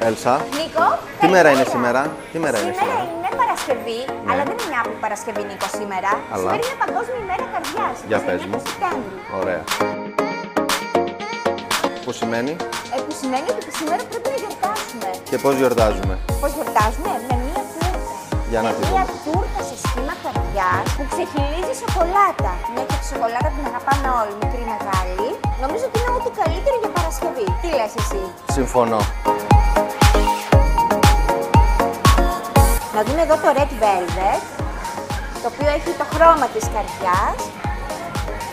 Έλσα. Νίκο, Τι μέρα είναι σήμερα? Τι μέρα είναι σήμερα σήμερα? είναι Παρασκευή, αλλά δεν είναι μια απλή Παρασκευή, Νίκο, σήμερα. Αλλά? Σήμερα είναι Παγκόσμια ημέρα καρδιάς. Για πες 29 μου. Σεπτέμβρη. Ωραία. Που σημαίνει? Που σημαίνει ότι σήμερα πρέπει να γιορτάσουμε. Και πώς γιορτάζουμε? Πώς γιορτάζουμε? Με μια τούρτα. Για να τη Μια δούμε. τούρτα σε σχήμα καρδιάς που ξεχυλίζει σοκολάτα. Μια και τη σοκολάτα την αγαπάμε όλοι, μικρή μεγάλη. Νομίζω ότι είναι ό,τι καλύτερο για Παρασκευή. Τι λες εσύ? Συμφωνώ. Να δούμε εδώ το Red Velvet, το οποίο έχει το χρώμα της καρδιάς.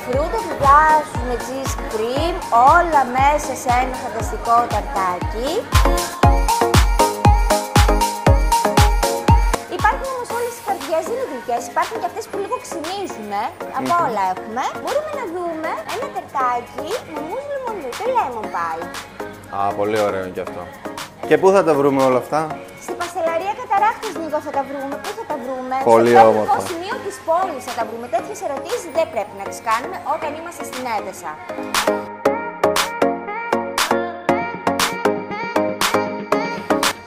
Φρούτα του δάσους με cheese cream, όλα μέσα σε ένα φανταστικό ταρτάκι. Υπάρχουν όμως όλες οι καρδιές, δεν είναι γλυκές, υπάρχουν και αυτές που λίγο ξυνίζουν, από όλα έχουμε. Μπορούμε να δούμε ένα ταρτάκι με μουζ λεμονιού, το lemon pie. Α, πολύ ωραίο είναι και αυτό. Και πού θα τα βρούμε όλα αυτά? Στην παστελαρία Καταράχτης, Νίκο, θα τα βρούμε. Πού θα τα βρούμε? Πολύ Στο όμορφα. κεντρικό σημείο της πόλης θα τα βρούμε. Τέτοιες ερωτήσεις δεν πρέπει να τις κάνουμε όταν είμαστε στην Έδεσα.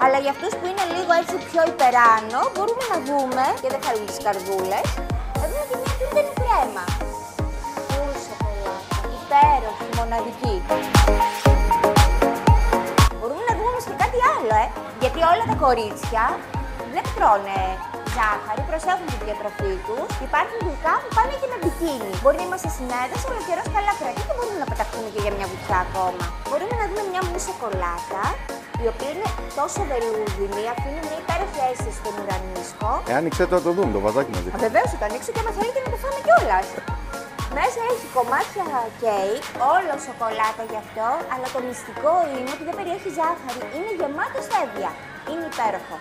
Αλλά για αυτούς που είναι λίγο έτσι πιο υπεράνω, μπορούμε να δούμε, και δεν θέλουν τις καρδούλες, θα δούμε και μια τούρτα κρέμα. Φουλ σοκολάτα, υπέροχη, μοναδική. Μπορούμε να δούμε όμως και κάτι άλλο, γιατί όλα τα κορίτσια δεν τρώνε ζάχαρη, προσέχουν τη διατροφή τους. Υπάρχουν γλυκά που πάνε και με μπικίνι. Μπορεί να είμαστε στην Έδεσα, αλλά ο καιρός καλά κρατεί και μπορούμε να πεταχτούμε και για μια βουτιά ακόμα. Μπορούμε να δούμε μια μουζ σοκολάτα, η οποία είναι τόσο βελούδινη, αφήνει μια υπέροχη αίσθηση στον ουρανίσκο. Άνοιξε το δούμε, το βαζάκι μαζί. Βεβαίως θα το ανοίξω και άμα θέλετε να το φάμε κιόλας. Μέσα έχει κομμάτια κέικ, όλο σοκολάτα γι' αυτό, αλλά το μυστικό είναι ότι δεν περιέχει ζάχαρη, είναι γεμάτο στέβια. Είναι υπέροχο.